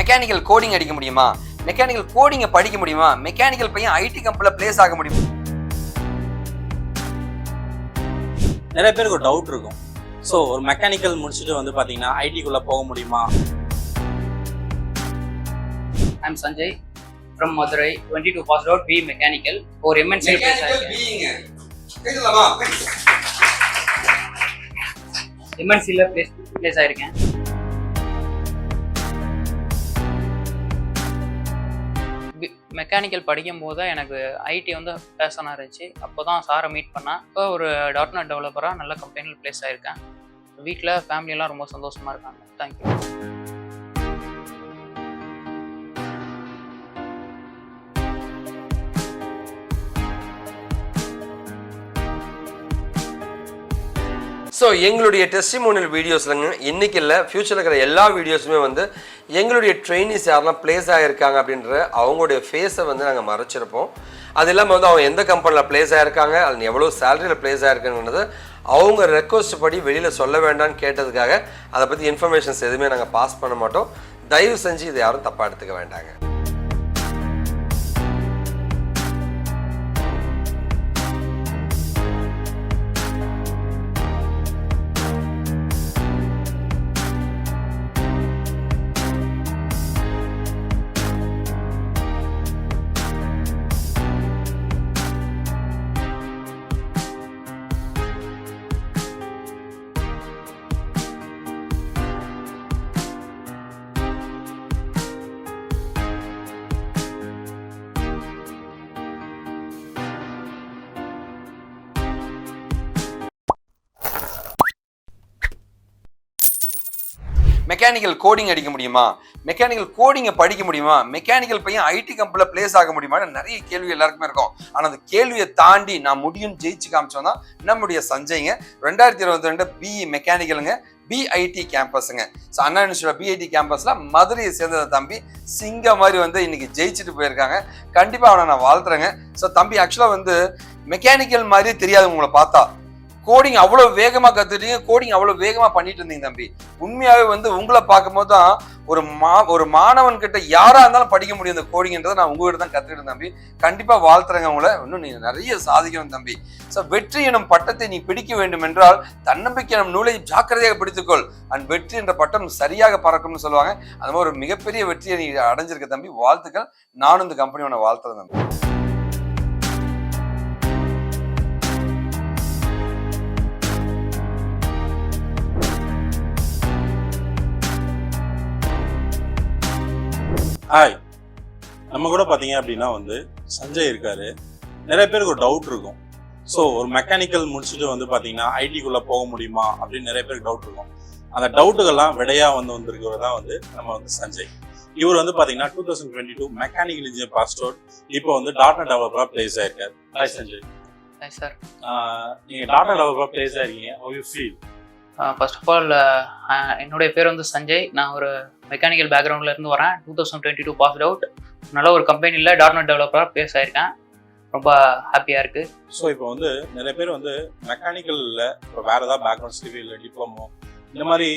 Mechanical coding அடிக்க முடியுமா, mechanical கோடிங்கை படிக்க முடியுமா, மெக்கானிக்கல் பையன் ஐடி கம்பெனியில் பிளேஸ் ஆக முடியுமா? நிறைய பேருக்கு ஒரு டவுட் இருக்கும். ஸோ ஒரு மெக்கானிக்கல் முடிச்சுட்டு வந்து பார்த்தீங்கன்னா ஐடிக்குள்ளே போக முடியுமா? I'm Sanjay from Madurai, 22 passed out, B mechanical. ஒரு MNC MNCல place ஆயிருக்கேன். மெக்கானிக்கல் படிக்கும் போது எனக்கு ஐடி வந்து பேஷனாக இருந்துச்சு. அப்போ தான் சாரை மீட் பண்ணேன். இப்போ ஒரு .NET டெவலப்பராக நல்ல கம்பெனியில் பிளேஸ் ஆகிருக்கேன். வீட்டில் ஃபேமிலியெல்லாம் ரொம்ப சந்தோஷமாக இருக்காங்க. தேங்க்யூ. ஸோ எங்களுடைய டெஸ்டிமோனியல் வீடியோஸ்லங்க இன்றைக்கி இல்லை, ஃப்யூச்சரில் இருக்கிற எல்லா வீடியோஸுமே வந்து எங்களுடைய ட்ரெயினிஸ் யாரெல்லாம் பிளேஸ் ஆகிருக்காங்க அப்படின்ற அவங்களுடைய ஃபேஸை வந்து நாங்கள் மறைச்சிருப்போம். அது இல்லாமல் வந்து அவங்க எந்த கம்பெனியில் பிளேஸ் ஆகிருக்காங்க, அது எவ்வளோ சேலரியில் பிளேஸ் ஆகிருக்குங்கிறது அவங்க ரெக்வஸ்ட் படி வெளியில் சொல்ல வேண்டாம்னு கேட்டதுக்காக அதை பற்றி இன்ஃபர்மேஷன்ஸ் எதுவுமே நாங்கள் பாஸ் பண்ண மாட்டோம். தயவு செஞ்சு இதை யாரும் தப்பாக எடுத்துக்க வேண்டாங்க. மெக்கானிக்கல் கோடிங் அடிக்க முடியுமா, மெக்கானிக்கல் கோடிங்கை படிக்க முடியுமா, மெக்கானிக்கல் பையன் ஐடி கம்பெனியில் பிளேஸ் ஆக முடியுமான்னு நிறைய கேள்வி எல்லாருக்குமே இருக்கும். ஆனால் அந்த கேள்வியை தாண்டி நான் முடியும் ஜெயிச்சு காமிச்சோம் தான் நம்முடைய சஞ்சய்ங்க. 2022 பிஇ மெக்கானிக்கலுங்க, பிஐடி கேம்பஸுங்க. ஸோ அண்ணா யூனிவர்சிட்டியோட பிஐடி கேம்பஸில் மதுரையை சேர்ந்த தம்பி சிங்க மாதிரி வந்து இன்னைக்கு ஜெயிச்சுட்டு போயிருக்காங்க. கண்டிப்பாக அவனை நான் வாழ்த்துறேங்க. ஸோ தம்பி ஆக்சுவலாக வந்து மெக்கானிக்கல் மாதிரியே தெரியாது உங்களை பார்த்தா. கோடிங் அவ்வளோ வேகமாக கற்றுட்டீங்க, கோடிங் அவ்வளோ வேகமாக பண்ணிட்டு இருந்தீங்க தம்பி. உண்மையாகவே வந்து உங்களை பார்க்கும்போது தான் ஒரு மாணவன் கிட்ட யாராக இருந்தாலும் படிக்க முடியும் இந்த கோடிங்ன்றதை நான் உங்ககிட்ட தான் கற்றுக்கிட்டேன் தம்பி. கண்டிப்பாக வாழ்த்துறேங்க உங்களை. இன்னும் நீங்கள் நிறைய சாதிக்கணும் தம்பி. ஸோ வெற்றி எனும் பட்டத்தை நீ பிடிக்க வேண்டும் என்றால் தன்னம்பிக்கை எனும் நூலை ஜாக்கிரதையாக பிடித்துக்கொள். அண்ட் வெற்றி என்ற பட்டம் சரியாக பறக்கும்னு சொல்லுவாங்க. அந்த மாதிரி ஒரு மிகப்பெரிய வெற்றியை நீ அடைஞ்சிருக்க தம்பி. வாழ்த்துக்கள். நானும் இந்த கம்பெனியோட வாழ்த்துறேன் தம்பி. ஹாய், நம்ம கூட பார்த்தீங்க அப்படின்னா வந்து சஞ்சய் இருக்காரு. நிறைய பேருக்கு ஒரு டவுட் இருக்கும். ஸோ ஒரு மெக்கானிக்கல் முடிச்சுட்டு வந்து பார்த்தீங்கன்னா ஐடிக்குள்ளே போக முடியுமா அப்படின்னு நிறைய பேருக்கு டவுட் இருக்கும். அந்த டவுட்டுகள்லாம் விடையாக வந்திருக்கிறவர் தான் வந்து நம்ம வந்து சஞ்சய். இவர் வந்து பார்த்தீங்கன்னா 2022 மெக்கானிக்கல் இன்ஜினியர் பாஸ்ட் அவுட். இப்போ வந்து .NET டெவலப்பராக பிளேஸ் ஆயிருக்காரு. ஹாய் சஞ்சய். Hi sir. நீங்கள் .NET டெவலப்பராக பிளேஸ் ஆயிருக்கீங்க. How you feel? First of all என்னுடைய பேர் வந்து சஞ்சய். நான் ஒரு மெக்கானிக்கல் பேக்ரவுண்டில் இருந்து வரேன். 2022 பாஸ்ட் அவுட். நல்ல ஒரு கம்பெனியில் .NET டெவலப்பராக பிளேஸ் ஆயிருக்கேன். ரொம்ப ஹாப்பியாக இருக்குது. ஸோ இப்போ வந்து நிறைய பேர் வந்து மெக்கானிக்கலில் இப்போ வேறு ஏதாவது பேக்ரவுண்ட் சிவில் டிப்ளமோ இந்த மாதிரி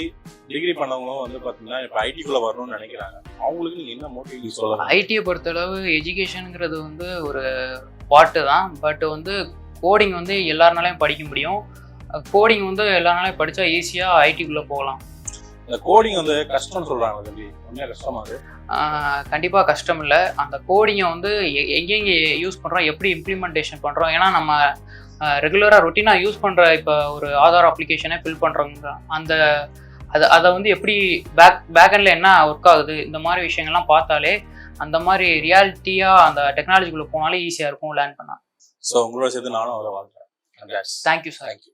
டிகிரி பண்ணவங்களும் வந்து பார்த்தீங்கன்னா இப்போ ஐடிக்குள்ளே வரணும்னு நினைக்கிறாங்க. அவங்களுக்கு நீங்கள் என்ன மோட்டிவேட் சொல்லலாம்? ஐடியை பொறுத்தளவு எஜுகேஷனுங்கிறது வந்து ஒரு பார்ட்டு தான். பட் வந்து கோடிங் வந்து எல்லாருனாலையும் படிக்க முடியும். கோடிங் வந்து எல்லாருனாலையும் படித்தா ஈஸியாக ஐடிக்குள்ளே போகலாம். இந்த கோடிங் வந்து கஷ்டம்னு சொல்கிறாங்க தம்பி, உண்மையாக கஷ்டமா அது? கண்டிப்பாக கஷ்டம் இல்லை. அந்த கோடிங்கை வந்து எங்கெங்கே யூஸ் பண்ணுறோம், எப்படி இம்ப்ளிமெண்டேஷன் பண்ணுறோம். ஏன்னா நம்ம ரெகுலராக ரொட்டீனாக யூஸ் பண்ணுற இப்போ ஒரு ஆதார் அப்ளிகேஷனை ஃபில் பண்ணுறோங்க, அதை வந்து எப்படி பேக்எண்டில் என்ன ஒர்க் ஆகுது, இந்த மாதிரி விஷயங்கள்லாம் பார்த்தாலே அந்த மாதிரி ரியாலிட்டியாக அந்த டெக்னாலஜிக்குள்ளே போனாலே ஈஸியாக இருக்கும் லேர்ன் பண்ணால். ஸோ உங்களோட சேர்த்து நானும் அவரை வாழ்த்துறேன். Thank you sir. தேங்க்யூ.